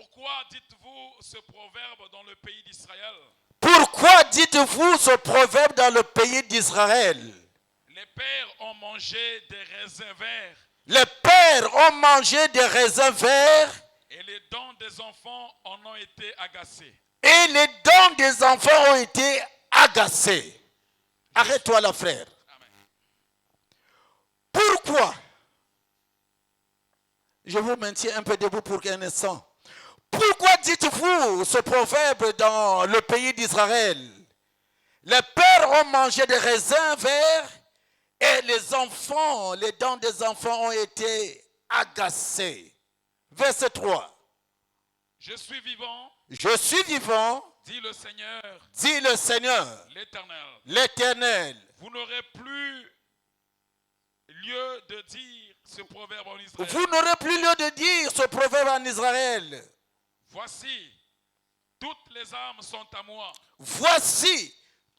Pourquoi dites-vous ce proverbe dans le pays d'Israël? Pourquoi dites-vous ce proverbe dans le pays d'Israël? Les pères ont mangé des raisins verts Les pères ont mangé des raisins verts et les dents des enfants en ont été agacées. et les dents des enfants ont été agacées. Arrête-toi là, frère. Amen. Pourquoi? Je vous maintiens un peu debout pour un instant. Pourquoi dites-vous ce proverbe dans le pays d'Israël? Les pères ont mangé des raisins verts et les enfants, les dents des enfants ont été agacées. Verset 3. Je suis vivant, Je suis vivant, dit le Seigneur, dit le Seigneur, l'Éternel. l'Éternel. Vous n'aurez plus lieu de dire ce proverbe en Israël. Vous n'aurez plus lieu de dire ce proverbe en Israël. Voici, toutes les âmes sont à moi. Voici,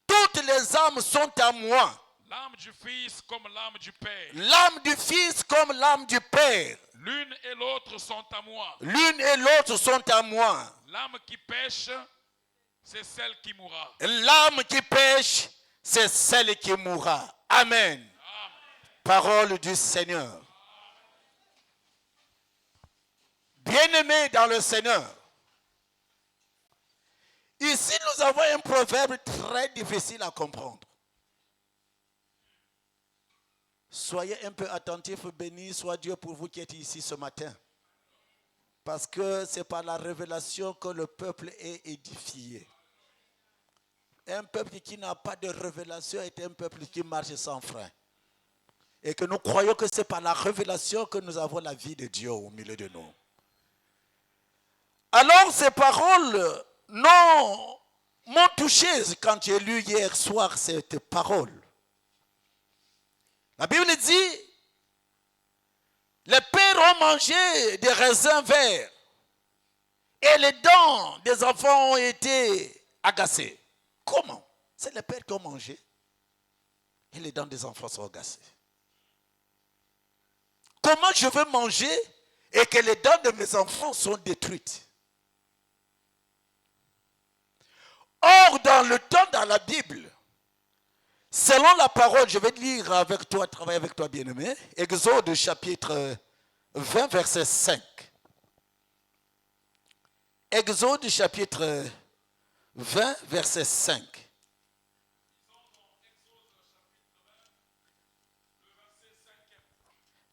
toutes les âmes sont à moi. L'âme du Fils comme l'âme du Père. L'âme du Fils comme l'âme du Père. L'une et l'autre sont à moi. L'une et l'autre sont à moi. L'âme qui pêche, c'est celle qui mourra. L'âme qui pêche, c'est celle qui mourra. Amen. Amen. Parole du Seigneur. Bien-aimés dans le Seigneur, ici nous avons un proverbe très difficile à comprendre. Soyez un peu attentifs, béni soit Dieu pour vous qui êtes ici ce matin. Parce que c'est par la révélation que le peuple est édifié. Un peuple qui n'a pas de révélation est un peuple qui marche sans frein. Et que nous croyons que c'est par la révélation que nous avons la vie de Dieu au milieu de nous. Alors ces paroles m'ont touché quand j'ai lu hier soir cette parole. La Bible dit, les pères ont mangé des raisins verts et les dents des enfants ont été agacées. Comment? C'est les pères qui ont mangé et les dents des enfants sont agacées. Comment je veux manger et que les dents de mes enfants sont détruites? Or, dans le temps, dans la Bible, selon la parole, je vais lire avec toi, travailler avec toi, bien-aimé, Exode chapitre 20, verset 5. Exode chapitre 20, verset 5.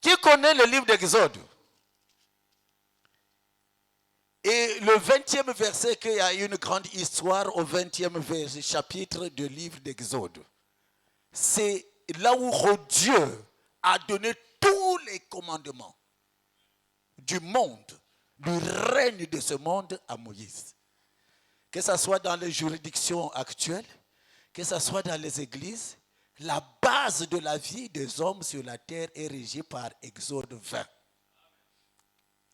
Qui connaît le livre d'Exode? Et le 20e verset, qu'il y a une grande histoire au 20e chapitre du livre d'Exode. C'est là où Dieu a donné tous les commandements du monde, du règne de ce monde à Moïse. Que ce soit dans les juridictions actuelles, que ce soit dans les églises, la base de la vie des hommes sur la terre est régie par Exode 20.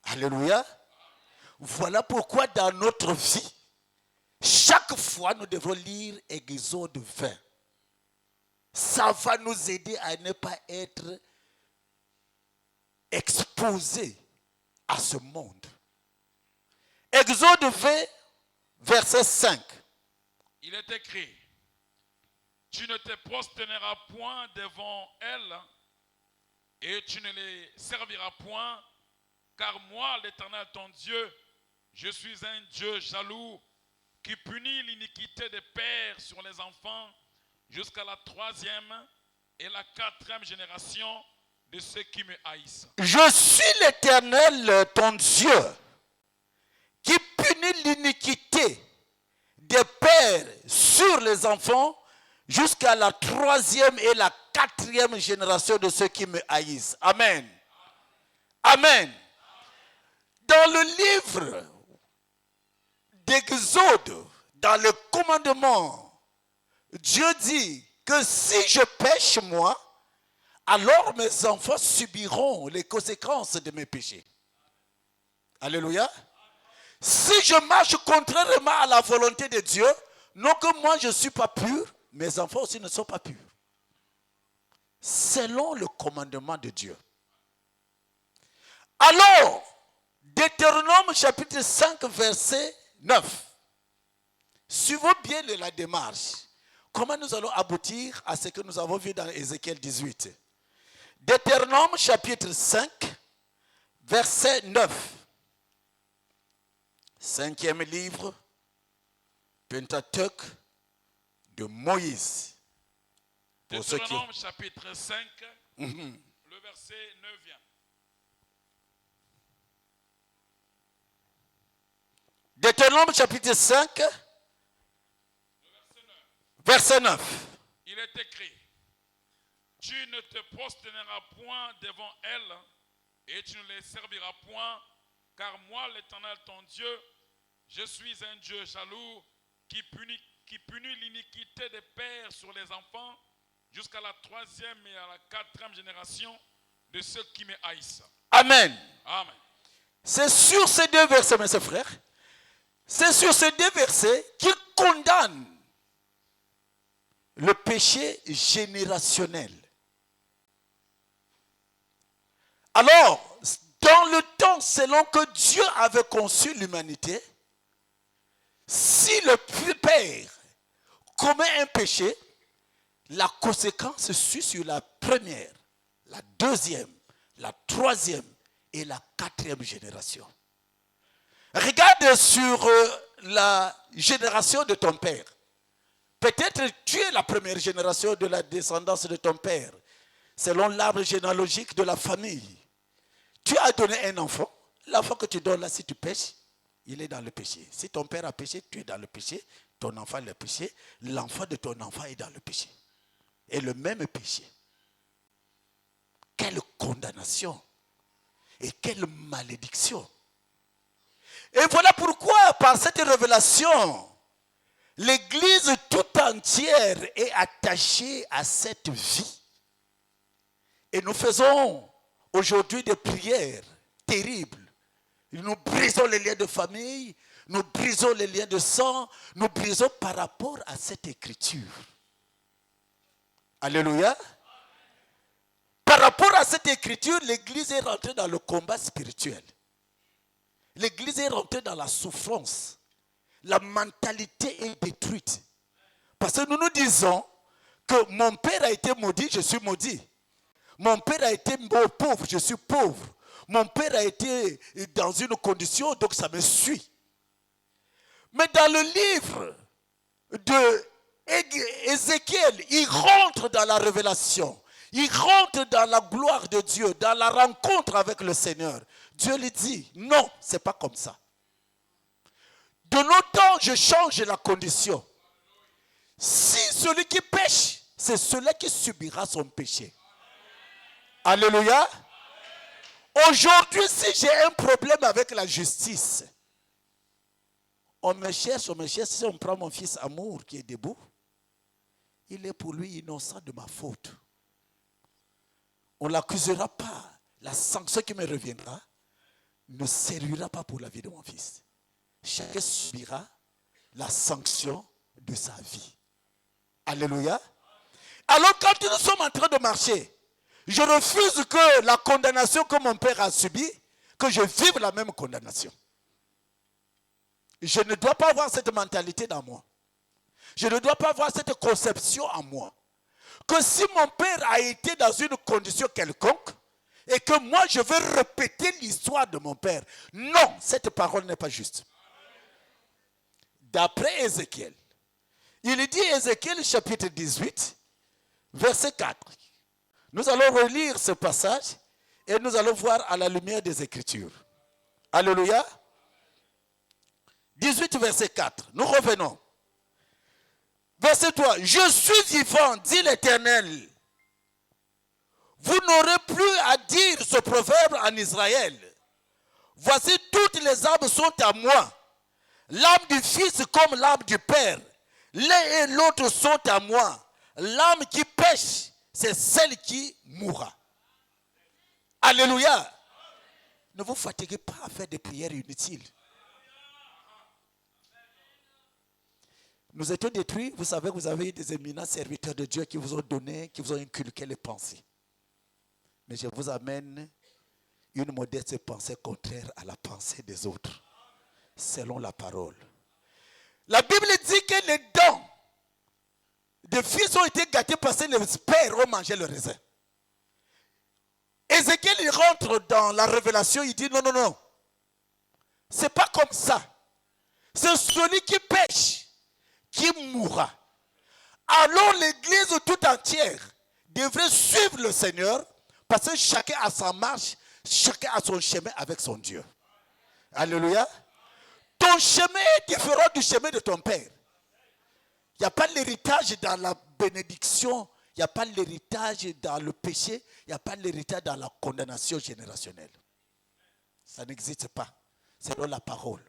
Alléluia. Voilà pourquoi dans notre vie, chaque fois nous devons lire Exode 20. Ça va nous aider à ne pas être exposés à ce monde. Exode 20, verset 5. Il est écrit, tu ne te prosterneras point devant elles et tu ne les serviras point, car moi, l'Éternel ton Dieu, je suis un Dieu jaloux qui punit l'iniquité des pères sur les enfants jusqu'à la 3e et la 4e génération de ceux qui me haïssent. Je suis l'Éternel ton Dieu qui punit l'iniquité des pères sur les enfants jusqu'à la 3e et la 4e génération de ceux qui me haïssent. Amen. Amen. Dans le livre d'Exode, dans le commandement, Dieu dit que si je pêche moi, alors mes enfants subiront les conséquences de mes péchés. Alléluia. Si je marche contrairement à la volonté de Dieu, non que moi je ne suis pas pur, mes enfants aussi ne sont pas purs. Selon le commandement de Dieu. Alors, Deutéronome chapitre 5, verset 9. Suivons bien la démarche. Comment nous allons aboutir à ce que nous avons vu dans Ézéchiel 18. Deutéronome chapitre 5, verset 9. Cinquième livre, Pentateuque de Moïse. Deutéronome chapitre 5, le verset 9 vient. Deutéronome chapitre 5, verset 9. Il est écrit, tu ne te prosterneras point devant elles et tu ne les serviras point, car moi, l'Éternel ton Dieu, je suis un Dieu jaloux qui punit l'iniquité des pères sur les enfants jusqu'à la 3e et à la 4e génération de ceux qui me haïssent. Amen. Amen. C'est sur ces deux versets, mes frères, c'est sur ces deux versets qu'il condamne le péché générationnel. Alors, dans le temps selon que Dieu avait conçu l'humanité, si le père commet un péché, la conséquence suit sur la première, la deuxième, la troisième et la 4e génération. Regarde sur la génération de ton père. Peut-être tu es la première génération de la descendance de ton père, selon l'arbre généalogique de la famille. Tu as donné un enfant. L'enfant que tu donnes là, si tu pêches, il est dans le péché. Si ton père a péché, tu es dans le péché. Ton enfant a péché. L'enfant de ton enfant est dans le péché. Et le même péché. Quelle condamnation. Et quelle malédiction. Et voilà pourquoi, par cette révélation, l'Église tout entière est attachée à cette vie. Et nous faisons aujourd'hui des prières terribles. Nous brisons les liens de famille, nous brisons les liens de sang, nous brisons par rapport à cette écriture. Alléluia. Par rapport à cette écriture, l'Église est rentrée dans le combat spirituel. L'Église est rentrée dans la souffrance. La mentalité est détruite. Parce que nous nous disons que mon père a été maudit, je suis maudit. Mon père a été pauvre, je suis pauvre. Mon père a été dans une condition, donc ça me suit. Mais dans le livre d'Ézéchiel, il rentre dans la révélation. Il rentre dans la gloire de Dieu, dans la rencontre avec le Seigneur. Dieu lui dit, non, ce n'est pas comme ça. De nos temps, je change la condition. Si celui qui pêche, c'est celui qui subira son péché. Alléluia. Aujourd'hui, si j'ai un problème avec la justice, on me cherche, si on prend mon fils Amour qui est debout, il est pour lui innocent de ma faute. On ne l'accusera pas. La sanction qui me reviendra ne servira pas pour la vie de mon fils. Chacun subira la sanction de sa vie. Alléluia. Alors quand nous sommes en train de marcher, je refuse que la condamnation que mon père a subie, que je vive la même condamnation. Je ne dois pas avoir cette mentalité dans moi. Je ne dois pas avoir cette conception en moi. Que si mon père a été dans une condition quelconque, et que moi je veux répéter l'histoire de mon père. Non, cette parole n'est pas juste. D'après Ézéchiel, il dit Ézéchiel chapitre 18, verset 4. Nous allons relire ce passage et nous allons voir à la lumière des Écritures. Alléluia. 18, verset 4. Nous revenons. Verset 3. Je suis vivant, dit l'Éternel. Vous n'aurez plus à dire ce proverbe en Israël. Voici, toutes les âmes sont à moi. L'âme du Fils comme l'âme du Père. L'un et l'autre sont à moi. L'âme qui pêche, c'est celle qui mourra. Alléluia. Ne vous fatiguez pas à faire des prières inutiles. Nous étions détruits. Vous savez que vous avez des éminents serviteurs de Dieu qui vous ont donné, qui vous ont inculqué les pensées. Mais je vous amène une modeste pensée contraire à la pensée des autres, selon la parole. La Bible dit que les dents des fils ont été gâtés parce que les pères ont mangé le raisin. Ézéchiel, il rentre dans la révélation, il dit non, non, non. C'est pas comme ça. C'est celui qui pêche qui mourra. Alors l'église tout entière devrait suivre le Seigneur parce que chacun a sa marche, chacun a son chemin avec son Dieu. Alléluia. Ton chemin est différent du chemin de ton père. Il n'y a pas l'héritage dans la bénédiction, il n'y a pas l'héritage dans le péché, il n'y a pas l'héritage dans la condamnation générationnelle. Ça n'existe pas. C'est dans la parole.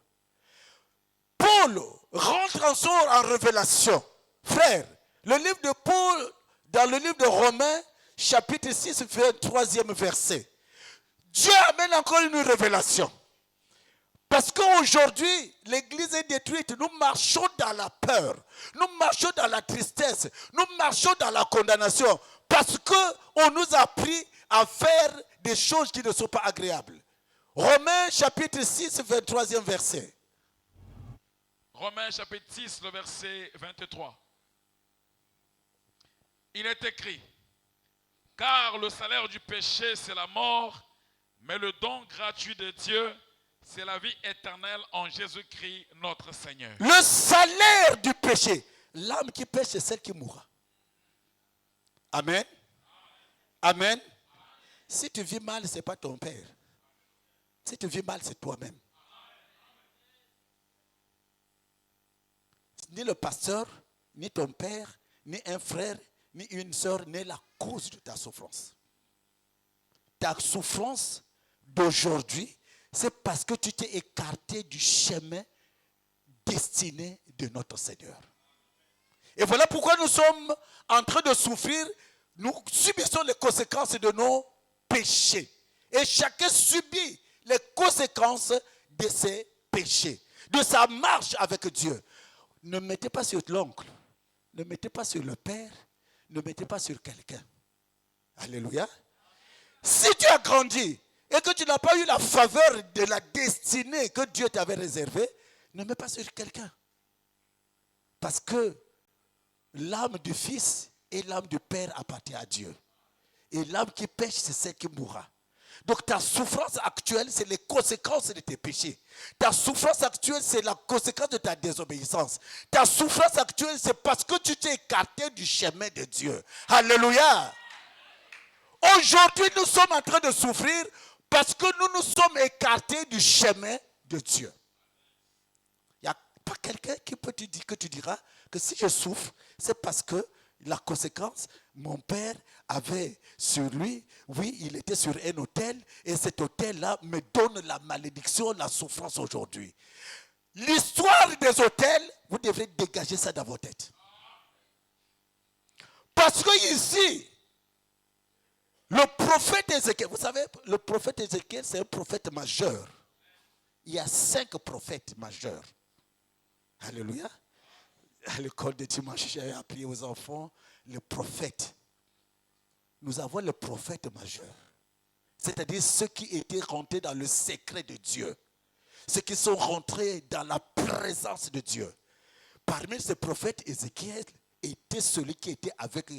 Paul rentre en révélation. Frère, le livre de Paul, dans le livre de Romains, chapitre 6, 23e verset. Dieu amène encore une révélation. Parce qu'aujourd'hui, l'église est détruite. Nous marchons dans la peur. Nous marchons dans la tristesse. Nous marchons dans la condamnation. Parce qu'on nous a appris à faire des choses qui ne sont pas agréables. Romains chapitre 6, 23e verset. Romains chapitre 6, le verset 23. Il est écrit, car le salaire du péché, c'est la mort, mais le don gratuit de Dieu, c'est la vie éternelle en Jésus-Christ, notre Seigneur. Le salaire du péché. L'âme qui pêche, c'est celle qui mourra. Amen. Amen. Si tu vis mal, ce n'est pas ton père. Si tu vis mal, c'est toi-même. Ni le pasteur, ni ton père, ni un frère, ni une soeur n'est la cause de ta souffrance. Ta souffrance d'aujourd'hui, c'est parce que tu t'es écarté du chemin destiné de notre Seigneur. Et voilà pourquoi nous sommes en train de souffrir. Nous subissons les conséquences de nos péchés. Et chacun subit les conséquences de ses péchés, de sa marche avec Dieu. Ne mettez pas sur l'oncle, ne mettez pas sur le père, ne mettez pas sur quelqu'un. Alléluia. Si tu as grandi et que tu n'as pas eu la faveur de la destinée que Dieu t'avait réservée, ne mets pas sur quelqu'un. Parce que l'âme du fils et l'âme du père appartient à Dieu. Et l'âme qui pêche, c'est celle qui mourra. Donc ta souffrance actuelle, c'est les conséquences de tes péchés. Ta souffrance actuelle, c'est la conséquence de ta désobéissance. Ta souffrance actuelle, c'est parce que tu t'es écarté du chemin de Dieu. Alléluia. Aujourd'hui, nous sommes en train de souffrir parce que nous nous sommes écartés du chemin de Dieu. Il n'y a pas quelqu'un qui peut te dire que tu diras que si je souffre, c'est parce que la conséquence, mon père avait sur lui, oui, il était sur un autel, et cet autel-là me donne la malédiction, la souffrance aujourd'hui. L'histoire des autels, vous devrez dégager ça dans vos têtes. Parce que ici, le prophète Ézéchiel, vous savez, le prophète Ézéchiel, c'est un prophète majeur. Il y a 5 prophètes majeurs. Alléluia. À l'école de dimanche, j'ai appris aux enfants le prophète. Nous avons le prophète majeur. C'est-à-dire ceux qui étaient rentrés dans le secret de Dieu. Ceux qui sont rentrés dans la présence de Dieu. Parmi ces prophètes, Ézéchiel était celui qui était avec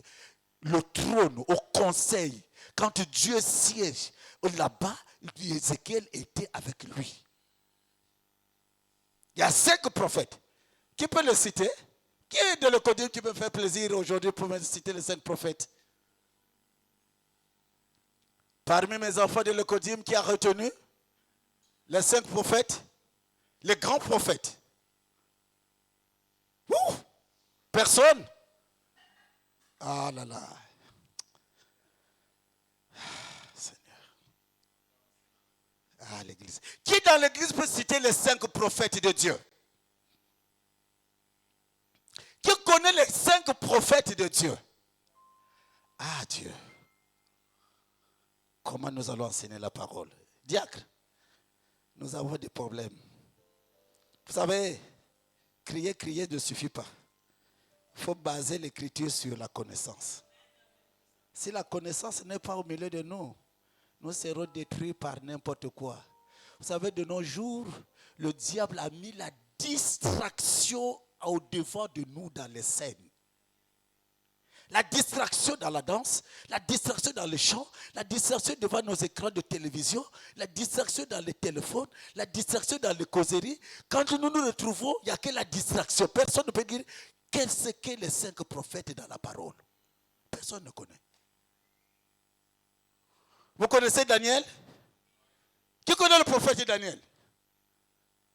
le trône, au conseil. Quand Dieu siège là-bas, Ézéchiel était avec lui. Il y a 5 prophètes. Qui peut le citer? Qui est de l'Écodim qui me fait plaisir aujourd'hui pour me citer les 5 prophètes? Parmi mes enfants de l'Écodim, qui a retenu les 5 prophètes, les grands prophètes? Ouh, personne? Ah là là. Seigneur. Ah, l'église. Qui dans l'église peut citer les 5 prophètes de Dieu? Qui connaît les 5 prophètes de Dieu? Ah Dieu. Comment nous allons enseigner la parole? Diacre, nous avons des problèmes. Vous savez, crier ne suffit pas. Il faut baser l'écriture sur la connaissance. Si la connaissance n'est pas au milieu de nous, nous serons détruits par n'importe quoi. Vous savez, de nos jours, le diable a mis la distraction au devant de nous dans les scènes. La distraction dans la danse, la distraction dans le chant, la distraction devant nos écrans de télévision, la distraction dans les téléphones, la distraction dans les causeries. Quand nous nous retrouvons, il n'y a que la distraction. Personne ne peut dire qu'est-ce que les 5 prophètes dans la parole. Personne ne connaît. Vous connaissez Daniel? Qui connaît le prophète Daniel?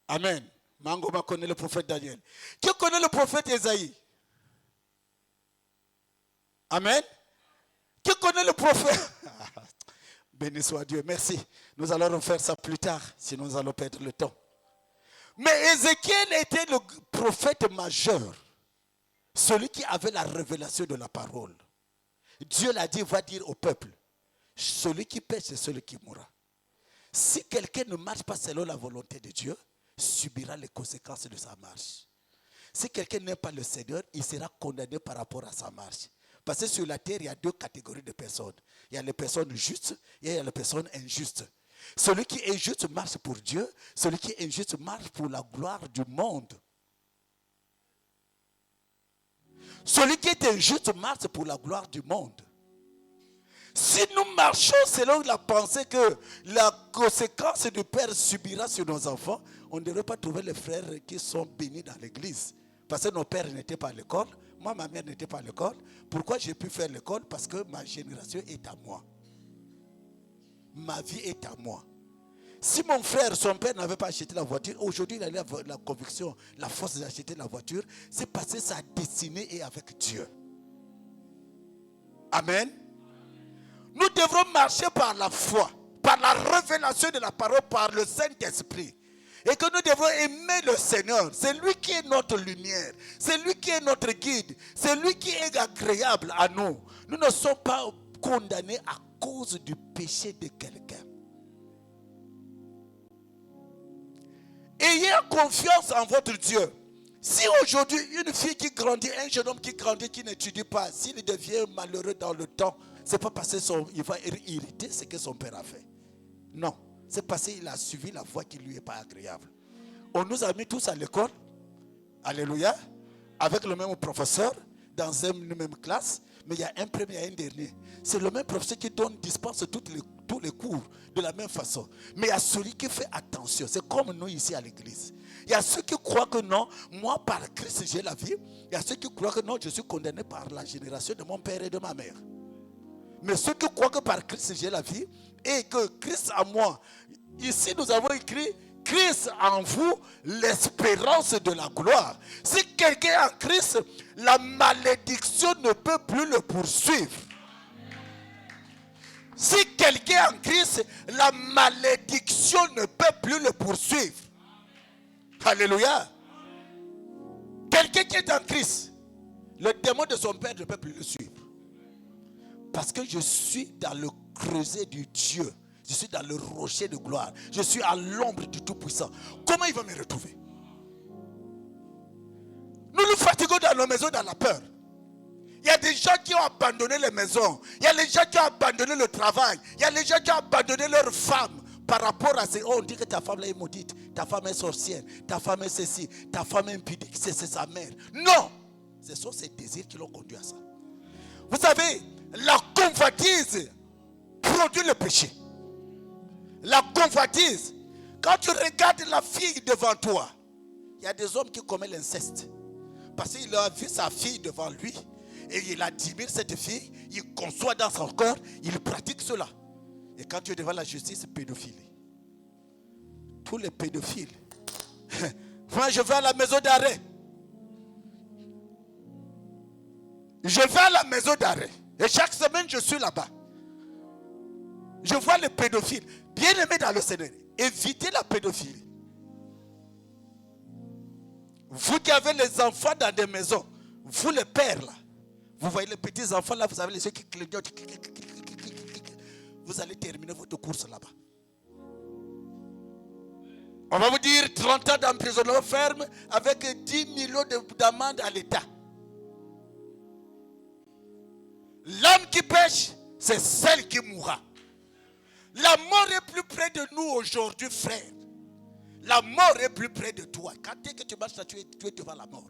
Amen. Mangoma connaît le prophète Daniel. Qui connaît le prophète Esaïe? Amen. Qui connaît le prophète? Béni soit Dieu. Merci. Nous allons refaire ça plus tard, sinon nous allons perdre le temps. Mais Ézéchiel était le prophète majeur. Celui qui avait la révélation de la parole. Dieu l'a dit, va dire au peuple, celui qui pêche, c'est celui qui mourra. Si quelqu'un ne marche pas selon la volonté de Dieu, subira les conséquences de sa marche. Si quelqu'un n'aime pas le Seigneur, il sera condamné par rapport à sa marche. Parce que sur la terre, il y a 2 catégories de personnes. Il y a les personnes justes et il y a les personnes injustes. Celui qui est juste marche pour Dieu. Celui qui est injuste marche pour la gloire du monde. Celui qui est injuste marche pour la gloire du monde. Si nous marchons selon la pensée que la conséquence du Père subira sur nos enfants, on ne devrait pas trouver les frères qui sont bénis dans l'église. Parce que nos pères n'étaient pas à l'école. Moi, ma mère n'était pas à l'école. Pourquoi j'ai pu faire l'école? Parce que ma génération est à moi. Ma vie est à moi. Si mon frère, son père n'avait pas acheté la voiture, aujourd'hui il a la conviction, la force d'acheter la voiture, c'est parce que sa destinée est avec Dieu. Amen. Nous devrons marcher par la foi, par la révélation de la parole, par le Saint-Esprit. Et que nous devons aimer le Seigneur. C'est lui qui est notre lumière. C'est lui qui est notre guide. C'est lui qui est agréable à nous. Nous ne sommes pas condamnés à cause du péché de quelqu'un. Ayez confiance en votre Dieu. Si aujourd'hui, une fille qui grandit, un jeune homme qui grandit, qui n'étudie pas, s'il devient malheureux dans le temps, ce n'est pas parce qu'il va irriter ce que son père a fait. Non. C'est parce qu'il a suivi la voie qui ne lui est pas agréable. On nous a mis tous à l'école, alléluia, avec le même professeur, dans une même classe, mais il y a un premier et un dernier. C'est le même professeur qui dispense tous les cours de la même façon. Mais il y a celui qui fait attention. C'est comme nous ici à l'église. Il y a ceux qui croient que non, moi par Christ j'ai la vie. Il y a ceux qui croient que non, je suis condamné par la génération de mon père et de ma mère. Mais ceux qui croient que par Christ j'ai la vie et que Christ en moi, ici nous avons écrit Christ en vous, l'espérance de la gloire. Si quelqu'un est en Christ, la malédiction ne peut plus le poursuivre. Si quelqu'un est en Christ, la malédiction ne peut plus le poursuivre. Alléluia. Quelqu'un qui est en Christ, le démon de son père ne peut plus le suivre. Parce que je suis dans le creuset du Dieu. Je suis dans le rocher de gloire. Je suis à l'ombre du Tout-Puissant. Comment il va me retrouver? Nous nous fatiguons dans nos maisons dans la peur. Il y a des gens qui ont abandonné les maisons. Il y a des gens qui ont abandonné le travail. Il y a des gens qui ont abandonné leurs femmes. Par rapport à ces... Oh, on dit que ta femme là est maudite. Ta femme est sorcière. Ta femme est ceci. Ta femme est impudique. C'est sa mère. Non! Ce sont ces désirs qui l'ont conduit à ça. Vous savez, la convoitise produit le péché. La convoitise. Quand tu regardes la fille devant toi, il y a des hommes qui commettent l'inceste. Parce qu'il a vu sa fille devant lui et il admire cette fille, il conçoit dans son cœur, il pratique cela. Et quand tu es devant la justice, c'est pédophilie. Tous les pédophiles. Moi, je vais à la maison d'arrêt. Je vais à la maison d'arrêt. Et chaque semaine, je suis là-bas. Je vois les pédophiles. Bien aimés dans le Seigneur. Évitez la pédophilie. Vous qui avez les enfants dans des maisons, vous les pères là, vous voyez les petits enfants là, vous avez les yeux qui clignotent. Vous allez terminer votre course là-bas. On va vous dire 30 ans d'emprisonnement ferme avec 10 millions d'amende à l'État. L'âme qui pêche, c'est celle qui mourra. La mort est plus près de nous aujourd'hui, frère. La mort est plus près de toi. Quand dès que tu marches là, tu es devant la mort.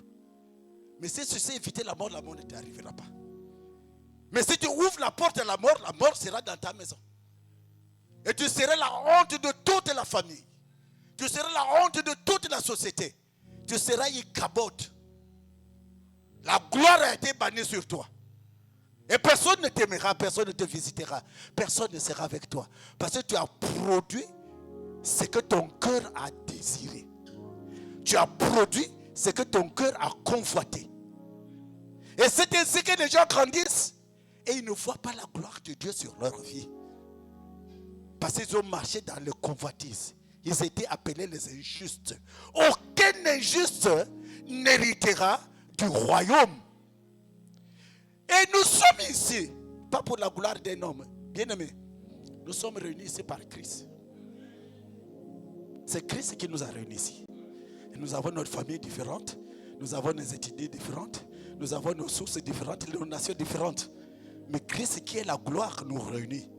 Mais si tu sais éviter la mort ne t'arrivera pas. Mais si tu ouvres la porte à la mort sera dans ta maison. Et tu seras la honte de toute la famille. Tu seras la honte de toute la société. Tu seras Ichabod. La gloire a été bannie sur toi. Et personne ne t'aimera, personne ne te visitera. Personne ne sera avec toi. Parce que tu as produit ce que ton cœur a désiré. Tu as produit ce que ton cœur a convoité. Et c'est ainsi que les gens grandissent. Et ils ne voient pas la gloire de Dieu sur leur vie. Parce qu'ils ont marché dans le convoitise. Ils étaient appelés les injustes. Aucun injuste n'héritera du royaume. Et nous sommes ici, pas pour la gloire d'un homme. Bien-aimés, nous sommes réunis ici par Christ. C'est Christ qui nous a réunis ici. Et nous avons notre famille différente. Nous avons nos ethnies différentes. Nous avons nos sources différentes, nos nations différentes. Mais Christ qui est la gloire nous réunit.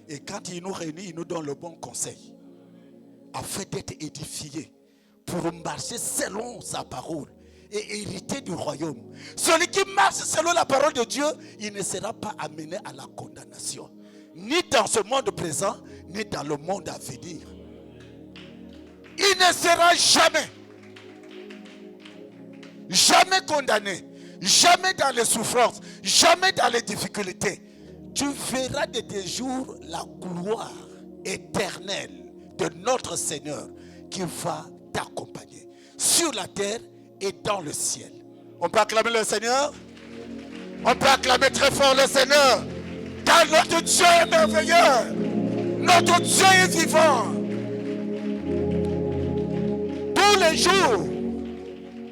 Et quand il nous réunit, il nous donne le bon conseil. Afin d'être édifiés. Pour marcher selon sa parole. Et hériter du royaume. Celui qui marche selon la parole de Dieu, il ne sera pas amené à la condamnation. Ni dans ce monde présent, ni dans le monde à venir. Il ne sera jamais condamné. Jamais dans les souffrances. Jamais dans les difficultés. Tu verras de tes jours la gloire éternelle de notre Seigneur qui va t'accompagner. Sur la terre et dans le ciel. On peut acclamer le Seigneur? On peut acclamer très fort le Seigneur. Car notre Dieu est merveilleux. Notre Dieu est vivant. Tous les jours,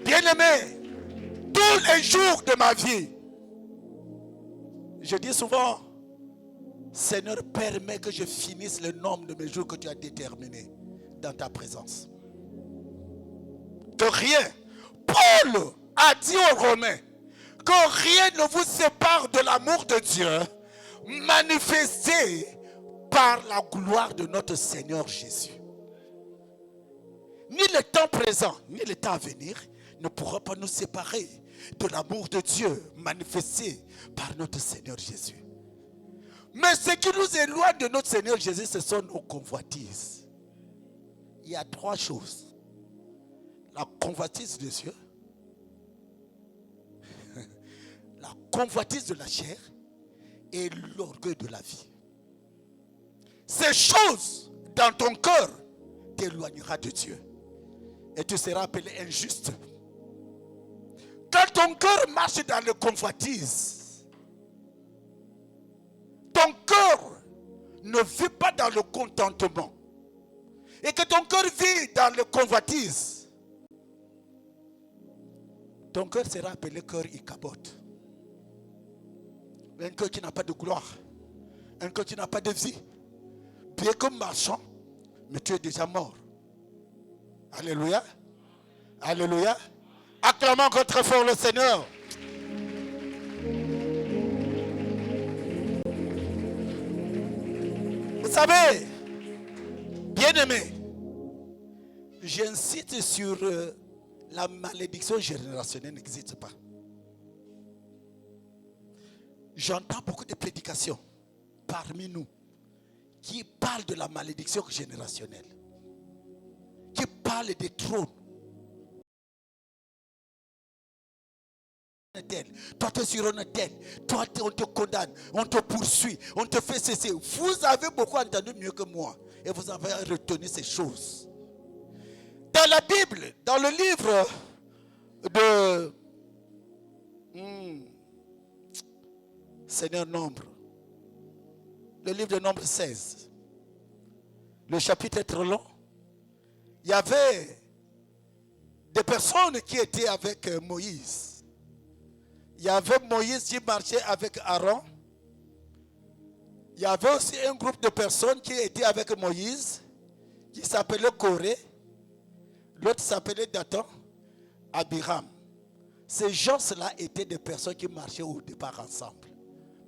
bien-aimés, tous les jours de ma vie, je dis souvent, Seigneur, permets que je finisse le nombre de mes jours que tu as déterminés dans ta présence. Que rien, Paul a dit aux Romains que rien ne vous sépare de l'amour de Dieu manifesté par la gloire de notre Seigneur Jésus. Ni le temps présent, ni le temps à venir ne pourra pas nous séparer de l'amour de Dieu manifesté par notre Seigneur Jésus. Mais ce qui nous éloigne de notre Seigneur Jésus, ce sont nos convoitises. Il y a trois choses. La convoitise de Dieu, la convoitise de la chair et l'orgueil de la vie. Ces choses dans ton cœur t'éloigneront de Dieu et tu seras appelé injuste. Quand ton cœur marche dans le convoitise, ton cœur ne vit pas dans le contentement et que ton cœur vit dans le convoitise, ton cœur sera appelé cœur Ichabod. Un cœur qui n'a pas de gloire. Un cœur qui n'a pas de vie. Bien que marchant, mais tu es déjà mort. Alléluia. Alléluia. Acclamons encore très fort le Seigneur. Vous savez, bien-aimés, j'insiste sur la malédiction générationnelle n'existe pas. J'entends beaucoup de prédications parmi nous qui parlent de la malédiction générationnelle, qui parlent des trônes. Toi tu es sur un tel, toi on te condamne, on te poursuit, on te fait cesser. Vous avez beaucoup entendu mieux que moi et vous avez retenu ces choses. Dans la Bible, dans le livre de Seigneur Nombre, le livre de Nombre 16, le chapitre est très long. Il y avait des personnes qui étaient avec Moïse. Il y avait Moïse qui marchait avec Aaron. Il y avait aussi un groupe de personnes qui étaient avec Moïse, qui s'appelait Corée. L'autre s'appelait Dathan, Abiram. Ces gens-là étaient des personnes qui marchaient au départ ensemble.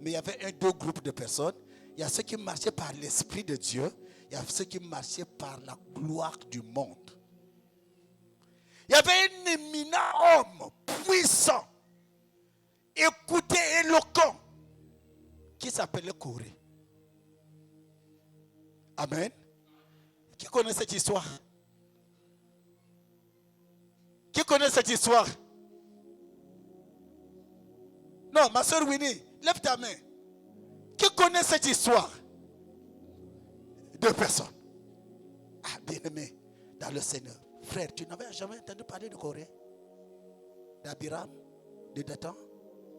Mais il y avait deux groupes de personnes. Il y a ceux qui marchaient par l'Esprit de Dieu Il y a ceux qui marchaient par la gloire du monde. Il y avait un éminent homme puissant, écouté, éloquent, qui s'appelait Corée. Amen. Qui connaît cette histoire? Qui connaît cette histoire? Non, ma soeur Winnie, lève ta main. Qui connaît cette histoire? Deux personnes. Ah, bien-aimé, dans le Seigneur. Frère, tu n'avais jamais entendu parler de Corée, d'Abiram, de Dathan?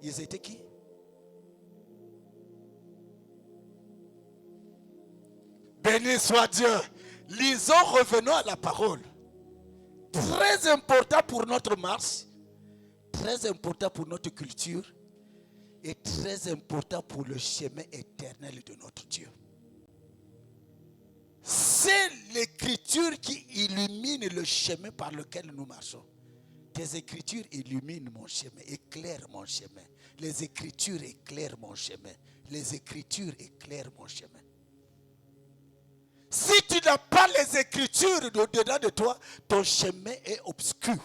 Ils étaient qui? Béni soit Dieu. Lisons, revenons à la parole. Très important pour notre marche, très important pour notre culture et très important pour le chemin éternel de notre Dieu. C'est l'écriture qui illumine le chemin par lequel nous marchons. Tes écritures illuminent mon chemin, éclairent mon chemin. Les écritures éclairent mon chemin. Les écritures éclairent mon chemin. Si tu n'as pas les écritures au-dedans de toi, ton chemin est obscur.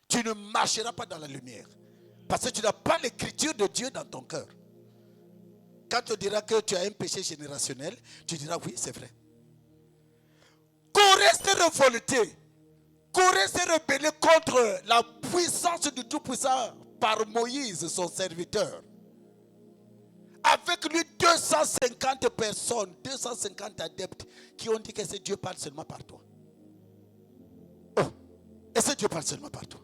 Tu ne marcheras pas dans la lumière. Parce que tu n'as pas l'écriture de Dieu dans ton cœur. Quand tu diras que tu as un péché générationnel, tu diras oui, c'est vrai. Corée s'est révolté. Corée s'est rebellé contre la puissance du Tout-Puissant par Moïse, son serviteur. Avec lui, 250 personnes, 250 adeptes qui ont dit que ce Dieu parle seulement par toi. Oh, et ce Dieu parle seulement par toi.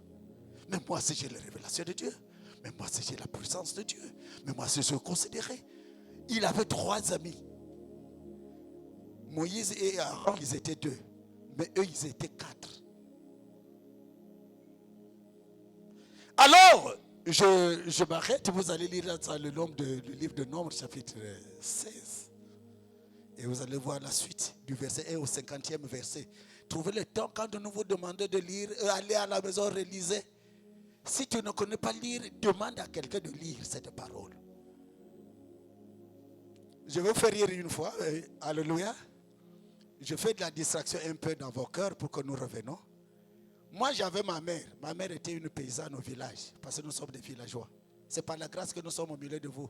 Mais moi, si j'ai les révélations de Dieu, mais moi, si j'ai la puissance de Dieu, mais moi, si je considérais. Il avait 3 amis. Moïse et Aaron, ils étaient 2. Mais eux, ils étaient 4. Alors, je m'arrête. Vous allez lire dans le livre de Nombres, chapitre 16. Et vous allez voir la suite du verset 1 au 50e verset. Trouvez le temps quand nous vous demandons de lire, allez à la maison, relisez. Si tu ne connais pas lire, demande à quelqu'un de lire cette parole. Je vais vous faire rire une fois. Alléluia. Je fais de la distraction un peu dans vos cœurs pour que nous revenions. Moi, j'avais ma mère. Ma mère était une paysanne au village. Parce que nous sommes des villageois. C'est par la grâce que nous sommes au milieu de vous.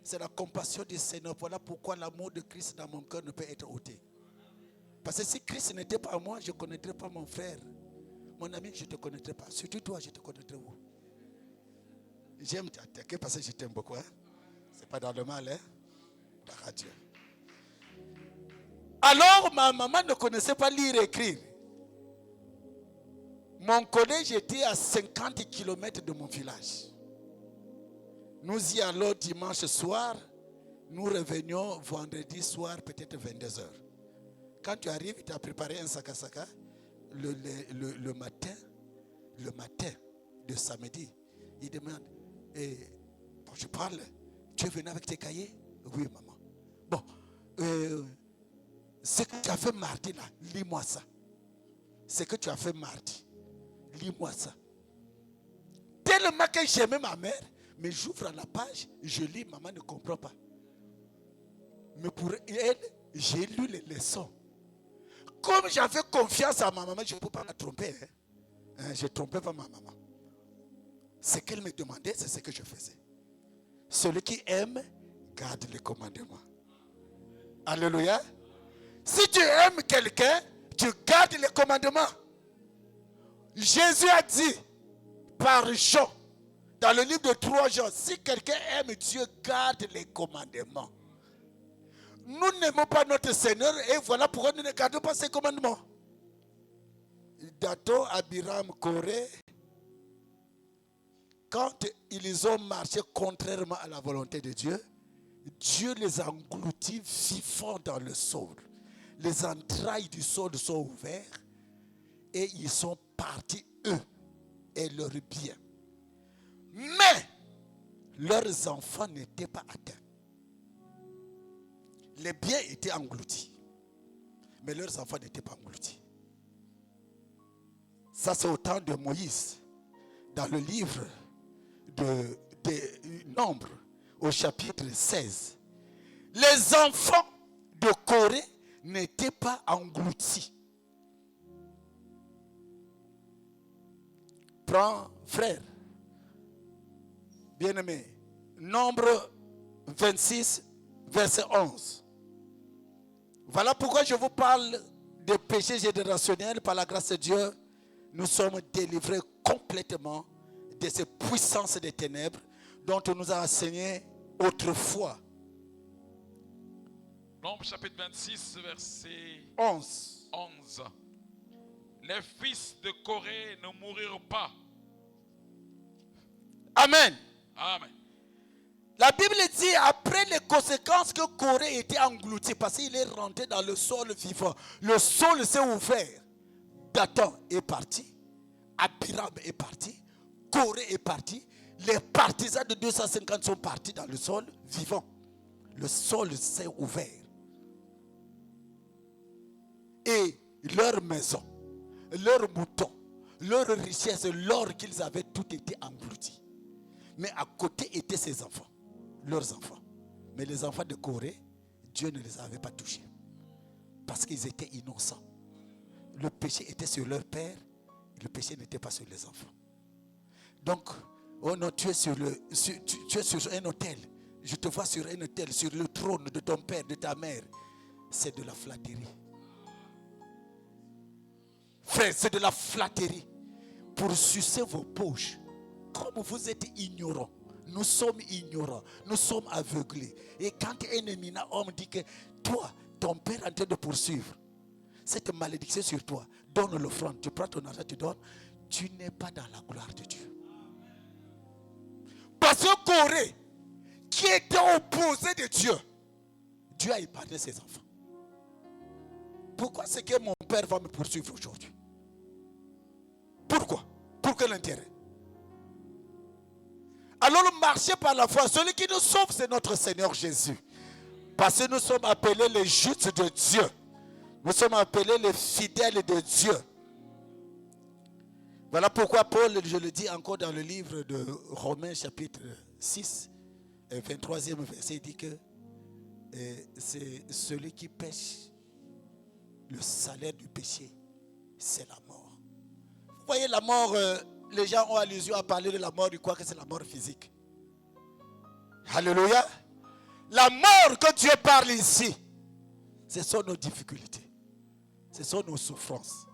C'est la compassion du Seigneur. Voilà pourquoi l'amour de Christ dans mon cœur ne peut être ôté. Parce que si Christ n'était pas moi, je ne connaîtrais pas mon frère. Mon ami, je ne te connaîtrais pas. Surtout toi, je te connaîtrais où? J'aime t'attaquer parce que je t'aime beaucoup. Hein? Ce n'est pas dans le mal. Hein? La radio. Alors, ma maman ne connaissait pas lire et écrire. Mon collège était à 50 km de mon village. Nous y allons dimanche soir. Nous revenions vendredi soir, peut-être 22h. Quand tu arrives, tu as préparé un saka-saka. Le matin de samedi, il demande, bon, je parle, tu es venu avec tes cahiers? Oui, maman. Bon, ce que tu as fait mardi là, lis-moi ça. Ce que tu as fait mardi, lis-moi ça. Tellement que j'aimais ma mère, mais j'ouvre la page, je lis, maman ne comprend pas. Mais pour elle, j'ai lu les leçons. Comme j'avais confiance à ma maman, je ne peux pas la tromper. Je ne trompais pas ma maman. Ce qu'elle me demandait, c'est ce que je faisais. Celui qui aime, garde les commandements. Alléluia. Si tu aimes quelqu'un, tu gardes les commandements. Jésus a dit par Jean, dans le livre de 3 Jean, si quelqu'un aime Dieu, garde les commandements. Nous n'aimons pas notre Seigneur et voilà pourquoi nous ne gardons pas ses commandements. Dathan, Abiram, Corée, quand ils ont marché contrairement à la volonté de Dieu, Dieu les a engloutis vivants dans le sol. Les entrailles du sol sont ouvertes et ils sont partis, eux et leurs biens. Mais leurs enfants n'étaient pas atteints. Les biens étaient engloutis, mais leurs enfants n'étaient pas engloutis. Ça, c'est au temps de Moïse, dans le livre des Nombres, au chapitre 16. Les enfants de Corée n'était pas englouti. Prends, frère, bien-aimé, Nombre 26, verset 11. Voilà pourquoi je vous parle des péchés générationnels. Par la grâce de Dieu, nous sommes délivrés complètement de ces puissances des ténèbres dont on nous a enseigné autrefois. Nombre chapitre 26, verset 11. 11. Les fils de Corée ne mourirent pas. Amen. Amen. La Bible dit, après les conséquences que Corée était englouti, parce qu'il est rentré dans le sol vivant, le sol s'est ouvert. Dathan est parti, Abiram est parti, Corée est parti, les partisans de 250 sont partis dans le sol vivant. Le sol s'est ouvert. Et leur maison, leurs moutons, leurs richesses, l'or qu'ils avaient, tout était englouti. Mais à côté étaient ses enfants, leurs enfants. Mais les enfants de Corée, Dieu ne les avait pas touchés. Parce qu'ils étaient innocents. Le péché était sur leur père, le péché n'était pas sur les enfants. Donc, oh non, tu es sur un autel. Je te vois sur un autel, sur le trône de ton père, de ta mère. C'est de la flatterie. Frère, c'est de la flatterie. Pour sucer vos poches. Comme vous êtes ignorants, nous sommes ignorants, nous sommes aveuglés. Et quand un éminent homme dit que toi, ton père est en train de poursuivre, cette malédiction sur toi, donne l'offrande, tu prends ton argent, tu donnes, tu n'es pas dans la gloire de Dieu. Parce que Corée, qui était opposé de Dieu, Dieu a épargné ses enfants. Pourquoi c'est que mon père va me poursuivre aujourd'hui? Pourquoi? Pour quel intérêt? Alors marchez par la foi. Celui qui nous sauve, c'est notre Seigneur Jésus. Parce que nous sommes appelés les justes de Dieu. Nous sommes appelés les fidèles de Dieu. Voilà pourquoi Paul, je le dis encore dans le livre de Romains chapitre 6, 23e verset, il dit que c'est celui qui pêche, le salaire du péché, c'est la mort. Vous voyez la mort, les gens ont allusion à parler de la mort, ils croient que c'est la mort physique. Alléluia. La mort que Dieu parle ici, ce sont nos difficultés. Ce sont nos souffrances.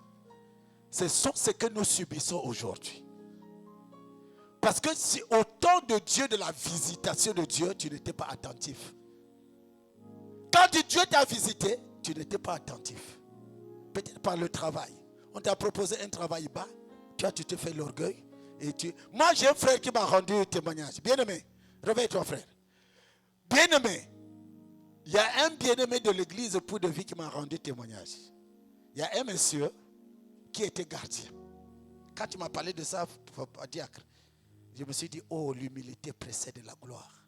Ce sont ce que nous subissons aujourd'hui. Parce que si au temps de Dieu, de la visitation de Dieu, tu n'étais pas attentif. Quand Dieu t'a visité, tu n'étais pas attentif. Peut-être par le travail. On t'a proposé un travail bas. Toi, tu te fais l'orgueil. Moi, j'ai un frère qui m'a rendu témoignage. Bien-aimé, réveille-toi, frère. Bien-aimé, il y a un bien-aimé de l'église pour de vie qui m'a rendu témoignage. Il y a un monsieur qui était gardien. Quand tu m'as parlé de ça, diacre, je me suis dit, oh, l'humilité précède la gloire.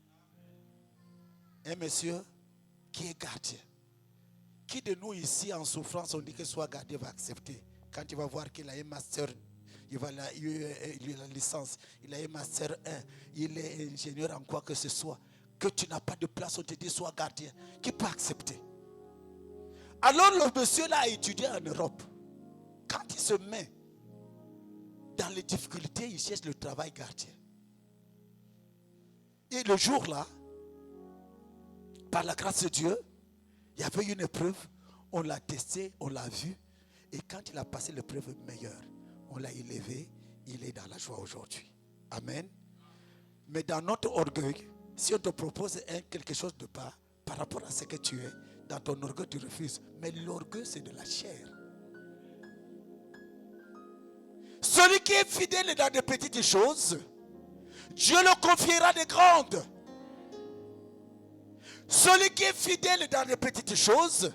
Un monsieur qui est gardien. Qui de nous ici en souffrance, on dit que soit gardien va accepter. Quand tu vas voir qu'il a un master, il a la licence, il a un master 1, il est ingénieur en quoi que ce soit, que tu n'as pas de place, on te dit sois gardien. Qui peut accepter? Alors le monsieur là a étudié en Europe. Quand il se met dans les difficultés, il cherche le travail gardien. Et le jour là, par la grâce de Dieu, il y avait une épreuve, on l'a testé, on l'a vu. Et quand il a passé l'épreuve meilleure, on l'a élevé, il est dans la joie aujourd'hui. Amen. Mais dans notre orgueil, si on te propose quelque chose de pas par rapport à ce que tu es, dans ton orgueil tu refuses. Mais l'orgueil c'est de la chair. Celui qui est fidèle dans des petites choses, Dieu le confiera des grandes. Celui qui est fidèle dans les petites choses,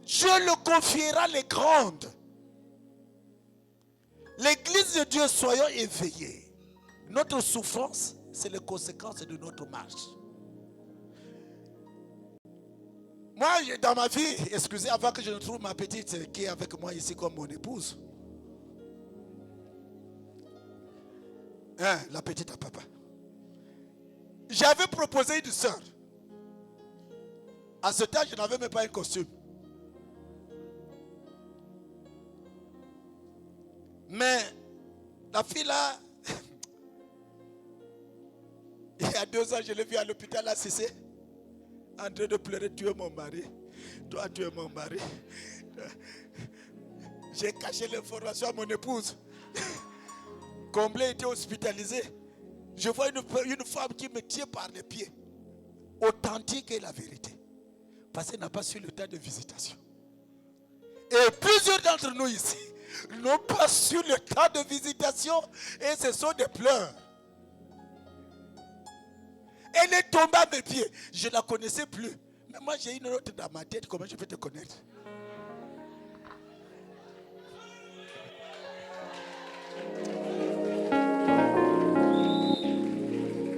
Dieu le confiera les grandes. L'église de Dieu, soyons éveillés. Notre souffrance, c'est les conséquences de notre marche. Moi, dans ma vie, excusez, avant que je ne trouve ma petite qui est avec moi ici comme mon épouse. La petite à papa. J'avais proposé une sœur. À ce temps, je n'avais même pas un costume. Mais la fille là, il y a 2 ans, je l'ai vue à l'hôpital à Cissé, en train de pleurer, tu es mon mari. Toi, tu es mon mari. J'ai caché l'information à mon épouse. Comblé était hospitalisé. Je vois une femme qui me tient par les pieds. Authentique est la vérité. Parce qu'elle n'a pas su le temps de visitation. Et plusieurs d'entre nous ici n'ont pas su le temps de visitation. Et ce sont des pleurs. Elle est tombée à mes pieds. Je ne la connaissais plus. Mais moi j'ai une autre dans ma tête. Comment je peux te connaître?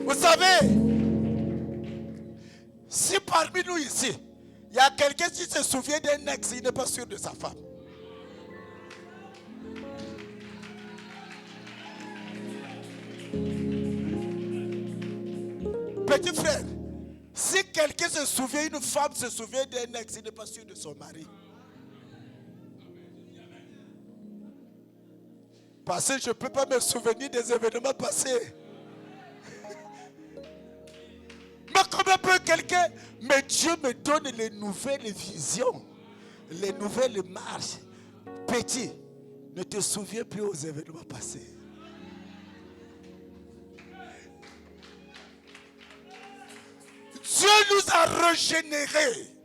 Vous savez, si parmi nous ici, il y a quelqu'un qui se souvient d'un ex, il n'est pas sûr de sa femme. Petit frère, si quelqu'un se souvient, une femme se souvient d'un ex, il n'est pas sûr de son mari. Parce que je ne peux pas me souvenir des événements passés. Mais comment peut quelqu'un... Mais Dieu me donne les nouvelles visions, les nouvelles marches. Petit, ne te souviens plus aux événements passés. Dieu nous a régénérés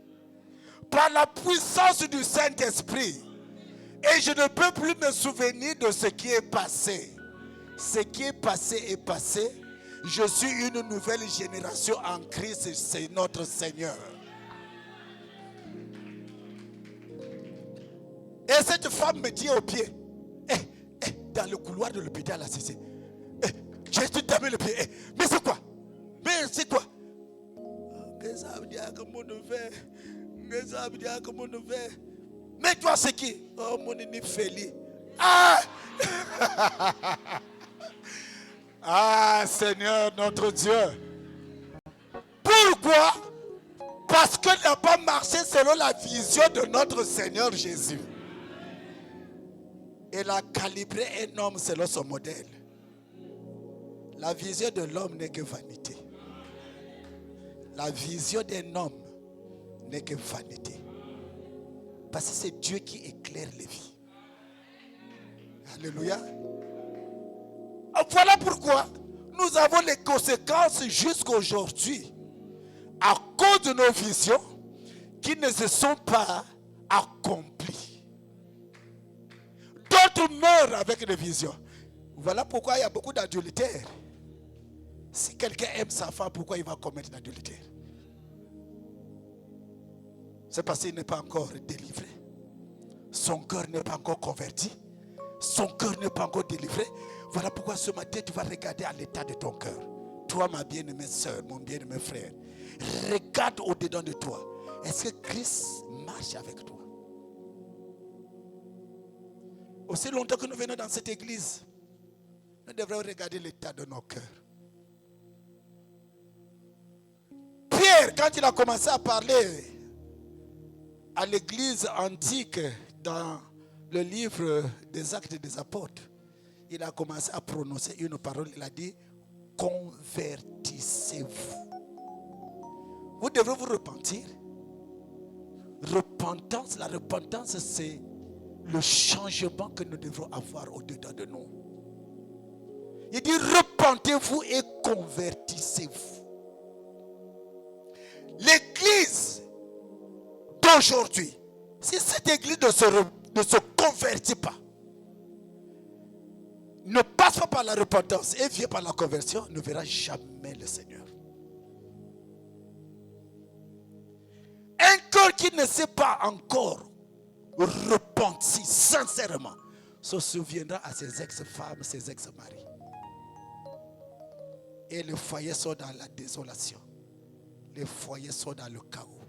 par la puissance du Saint-Esprit. Et je ne peux plus me souvenir de ce qui est passé. Ce qui est passé est passé. Je suis une nouvelle génération en Christ, c'est notre Seigneur. Et cette femme me dit au pied, dans le couloir de l'hôpital, j'ai tout tapé le pied. Mais c'est quoi? Mais c'est quoi? Mais toi c'est qui? Oh mon ennemi Félix. Ah! Ah Seigneur notre Dieu. Pourquoi? Parce qu'elle n'a pas marché selon la vision de notre Seigneur Jésus. Elle a calibré un homme selon son modèle. La vision de l'homme n'est que vanité. La vision d'un homme n'est que vanité. Parce que c'est Dieu qui éclaire les vies. Alléluia. Voilà pourquoi nous avons les conséquences jusqu'à aujourd'hui à cause de nos visions qui ne se sont pas accomplies. D'autres meurent avec les visions. Voilà pourquoi il y a beaucoup d'adultères. Si quelqu'un aime sa femme, pourquoi il va commettre l'adultère? C'est parce qu'il n'est pas encore délivré. Son cœur n'est pas encore converti. Son cœur n'est pas encore délivré. Voilà pourquoi ce matin tu vas regarder à l'état de ton cœur. Toi ma bien-aimée soeur, mon bien-aimé frère. Regarde au-dedans de toi. Est-ce que Christ marche avec toi? Aussi longtemps que nous venons dans cette église, nous devrions regarder l'état de nos cœurs. Pierre, quand il a commencé à parler à l'église antique dans le livre des Actes des Apôtres, il a commencé à prononcer une parole. Il a dit, convertissez-vous. Vous devrez vous repentir. Repentance, la repentance, c'est le changement que nous devrons avoir au-dedans de nous. Il dit, repentez-vous et convertissez-vous. L'église d'aujourd'hui, si cette église ne se convertit pas, ne passe pas par la repentance et vient par la conversion, ne verra jamais le Seigneur. Un cœur qui ne s'est pas encore repenti sincèrement se souviendra à ses ex-femmes, ses ex-maris. Et les foyers sont dans la désolation. Les foyers sont dans le chaos.